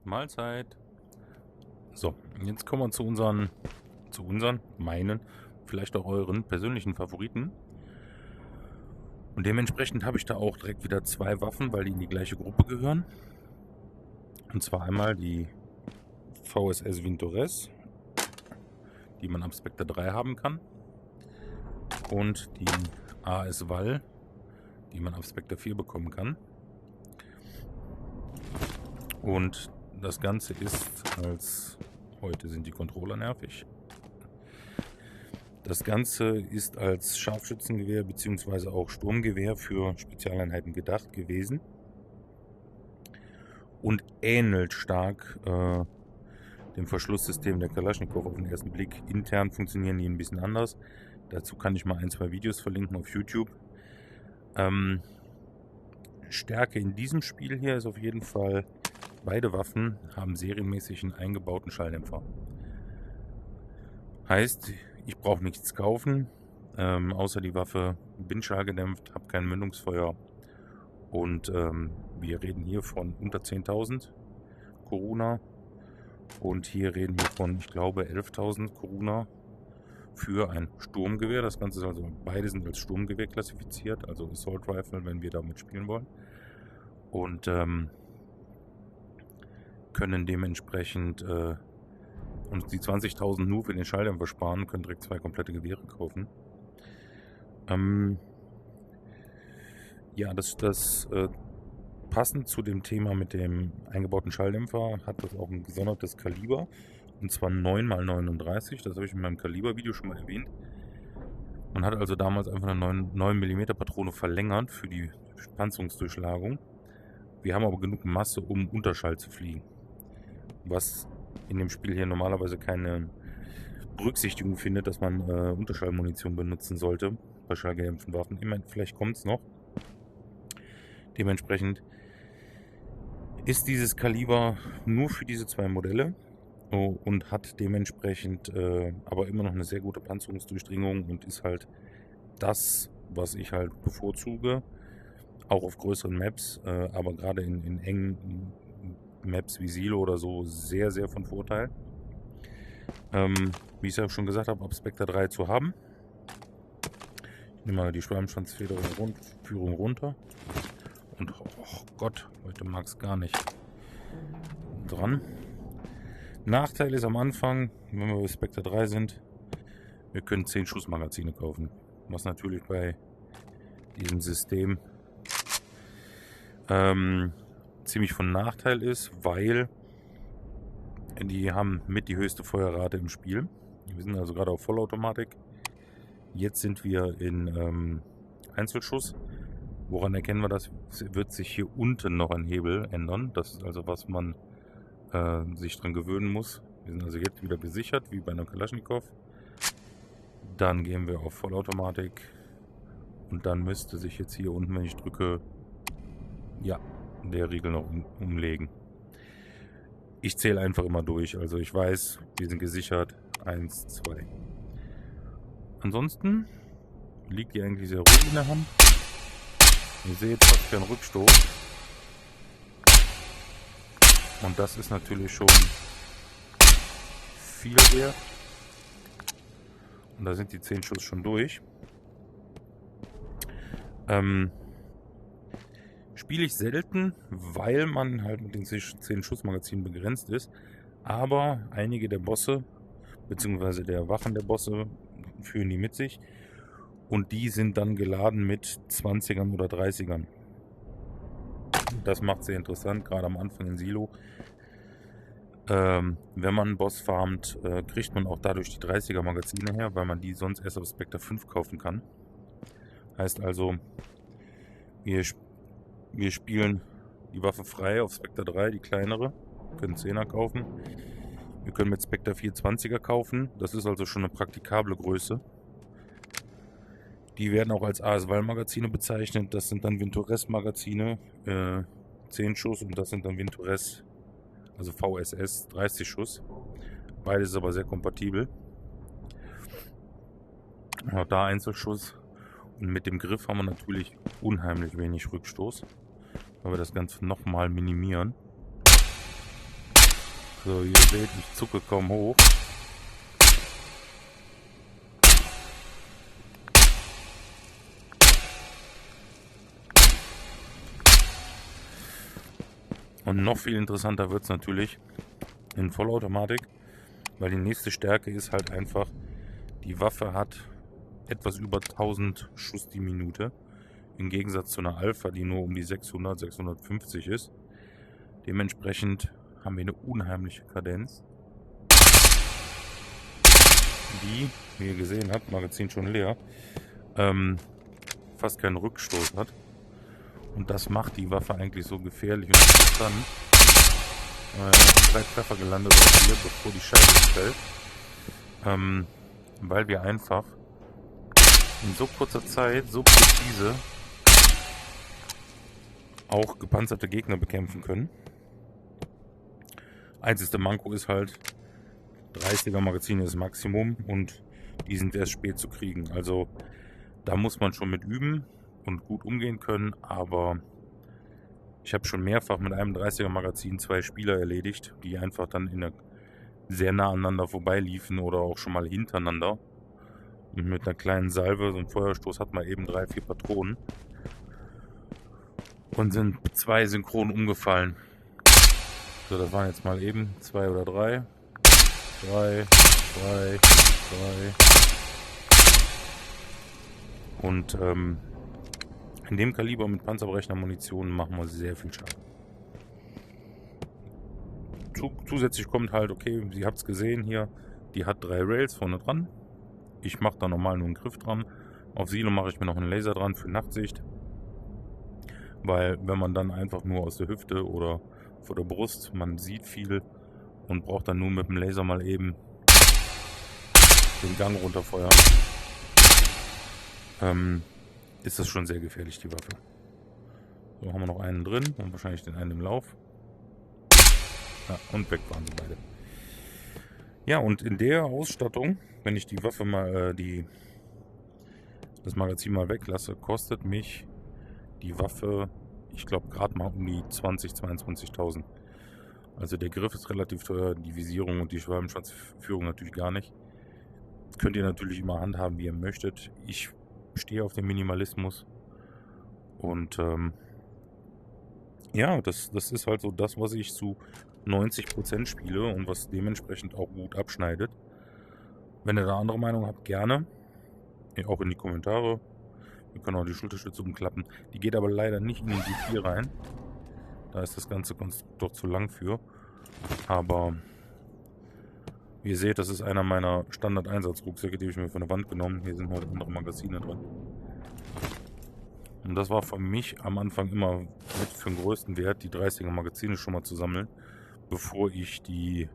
Mahlzeit. So, jetzt kommen wir zu meinen, vielleicht auch euren persönlichen Favoriten. Und dementsprechend habe ich da auch direkt wieder zwei Waffen, weil die in die gleiche Gruppe gehören. Und zwar einmal die VSS Vintores, die man am Spectre 3 haben kann. Und die AS Val, die man am Spectre 4 bekommen kann. Und das Ganze ist heute sind die Controller nervig. Das Ganze ist als Scharfschützengewehr bzw. auch Sturmgewehr für Spezialeinheiten gedacht gewesen. Und ähnelt stark dem Verschlusssystem der Kalaschnikow auf den ersten Blick. Intern funktionieren die ein bisschen anders. Dazu kann ich mal ein, zwei Videos verlinken auf YouTube. Stärke in diesem Spiel hier ist auf jeden Fall, beide Waffen haben serienmäßig einen eingebauten Schalldämpfer. Heißt, ich brauche nichts kaufen, außer die Waffe bin schallgedämpft, habe kein Mündungsfeuer und wir reden hier von unter 10.000 Koruna und hier reden wir von, ich glaube, 11.000 Koruna für ein Sturmgewehr. Das Ganze ist also, beide sind als Sturmgewehr klassifiziert, also Assault Rifle, wenn wir damit spielen wollen. Und können dementsprechend uns die 20.000 nur für den Schalldämpfer sparen, können direkt zwei komplette Gewehre kaufen. Ja, das passend zu dem Thema mit dem eingebauten Schalldämpfer hat das auch ein gesondertes Kaliber. Und zwar 9x39, das habe ich in meinem Kaliber-Video schon mal erwähnt. Man hat also damals einfach eine 9 mm Patrone verlängert für die Panzerungsdurchschlagung. Wir haben aber genug Masse, um Unterschall zu fliegen. Was in dem Spiel hier normalerweise keine Berücksichtigung findet, dass man Unterschallmunition benutzen sollte bei schallgedämpften Waffen. Immerhin, vielleicht kommt es noch. Dementsprechend ist dieses Kaliber nur für diese zwei Modelle und hat dementsprechend aber immer noch eine sehr gute Panzerungsdurchdringung und ist halt das, was ich halt bevorzuge, auch auf größeren Maps, aber gerade in engen Maps wie Silo oder so sehr, sehr von Vorteil. Wie ich es ja schon gesagt habe, ab Spectre 3 zu haben. Ich nehme mal die Schwarmschwanzfederung runter. Und oh Gott, heute mag es gar nicht dran. Nachteil ist am Anfang, wenn wir bei Spectre 3 sind, wir können 10 Schussmagazine kaufen. Was natürlich bei diesem System ziemlich von Nachteil ist, weil die haben mit die höchste Feuerrate im Spiel. Wir sind also gerade auf Vollautomatik. Jetzt sind wir in Einzelschuss. Woran erkennen wir das? Wird sich hier unten noch ein Hebel ändern. Das ist also, was man sich dran gewöhnen muss. Wir sind also jetzt wieder gesichert, wie bei einer Kalaschnikow. Dann gehen wir auf Vollautomatik. Und dann müsste sich jetzt hier unten, wenn ich drücke, ja, der Riegel noch umlegen. Ich zähle einfach immer durch. Also ich weiß, wir sind gesichert. 1, 2. Ansonsten liegt die eigentlich sehr ruhig in der Hand. Ihr seht, was für ein Rückstoß. Und das ist natürlich schon viel wert. Und da sind die 10 Schuss schon durch. Spiele ich selten, weil man halt mit den 10 Schussmagazinen begrenzt ist. Aber einige der Bosse, beziehungsweise der Wachen der Bosse, führen die mit sich. Und die sind dann geladen mit 20ern oder 30ern. Das macht sehr interessant, gerade am Anfang in Silo. Wenn man einen Boss farmt, kriegt man auch dadurch die 30er Magazine her, weil man die sonst erst auf Spectre 5 kaufen kann. Heißt also, wir spielen die Waffe frei auf Spectre 3, die kleinere. Wir können 10er kaufen. Wir können mit Spectre 4 20er kaufen. Das ist also schon eine praktikable Größe. Die werden auch als AS Val Magazine bezeichnet. Das sind dann Vintores Magazine, 10 Schuss, und das sind dann Vintores, also VSS 30 Schuss. Beides ist aber sehr kompatibel. Auch da Einzelschuss. Und mit dem Griff haben wir natürlich unheimlich wenig Rückstoß, weil wir das Ganze nochmal minimieren. So, ihr seht, ich zucke kaum hoch. Und noch viel interessanter wird es natürlich in Vollautomatik, weil die nächste Stärke ist halt einfach, die Waffe hat etwas über 1000 Schuss die Minute, im Gegensatz zu einer Alpha, die nur um die 600, 650 ist. Dementsprechend haben wir eine unheimliche Kadenz, die, wie ihr gesehen habt, Magazin schon leer, fast keinen Rückstoß hat. Und das macht die Waffe eigentlich so gefährlich und interessant. 3 Treffer gelandet hier, bevor die Scheibe fällt. Weil wir einfach in so kurzer Zeit so präzise auch gepanzerte Gegner bekämpfen können. Einzigste Manko ist halt, 30er Magazine ist das Maximum und die sind erst spät zu kriegen. Also da muss man schon mit üben und gut umgehen können, aber ich habe schon mehrfach mit einem 30er Magazin 2 Spieler erledigt, die einfach dann sehr nah aneinander vorbeiliefen oder auch schon mal hintereinander. Und mit einer kleinen Salve, so einem Feuerstoß, hat man eben 3, 4 Patronen und sind 2 synchron umgefallen. So, das waren jetzt mal eben 2 oder 3. 3, 2, 3. Und in dem Kaliber mit panzerbrechender Munition machen wir sehr viel Schaden. Zusätzlich kommt halt, okay, ihr habt es gesehen hier, die hat 3 Rails vorne dran. Ich mache da normal nur einen Griff dran. Auf Silo mache ich mir noch einen Laser dran für Nachtsicht. Weil wenn man dann einfach nur aus der Hüfte oder vor der Brust, man sieht viel und braucht dann nur mit dem Laser mal eben den Gang runterfeuern, ist das schon sehr gefährlich, die Waffe. So, haben wir noch einen drin und wahrscheinlich den einen im Lauf. Ja, und weg waren sie beide. Ja, und in der Ausstattung, wenn ich die Waffe mal, das Magazin mal weglasse, kostet mich die Waffe, ich glaube, gerade mal um die 20.000, 22.000. Also der Griff ist relativ teuer, die Visierung und die Schwalbenschwanzführung natürlich gar nicht. Könnt ihr natürlich immer handhaben, wie ihr möchtet. Ich stehe auf den Minimalismus. Und ja, das ist halt so das, was ich zu 90% spiele und was dementsprechend auch gut abschneidet. Wenn ihr da andere Meinung habt, gerne. Auch in die Kommentare. Wir können auch die Schulterstütze umklappen. Die geht aber leider nicht in den G4 rein. Da ist das ganze Konstrukt doch zu lang für. Aber wie ihr seht, das ist einer meiner Standard-Einsatz-Rucksäcke, die habe ich mir von der Wand genommen. Hier sind halt andere Magazine drin. Und das war für mich am Anfang immer mit für den größten Wert, die 30er Magazine schon mal zu sammeln, bevor ich die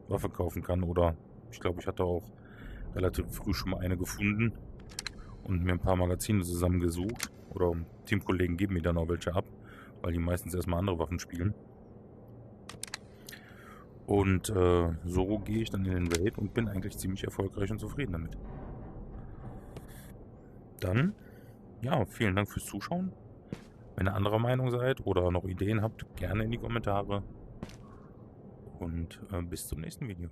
Waffe kaufen kann. Oder ich glaube, ich hatte auch relativ früh schon mal eine gefunden und mir ein paar Magazine zusammengesucht. Oder Teamkollegen geben mir dann auch welche ab, weil die meistens erstmal andere Waffen spielen. Und so gehe ich dann in den Raid und bin eigentlich ziemlich erfolgreich und zufrieden damit. Dann, ja, vielen Dank fürs Zuschauen. Wenn ihr anderer Meinung seid oder noch Ideen habt, gerne in die Kommentare. Und bis zum nächsten Video.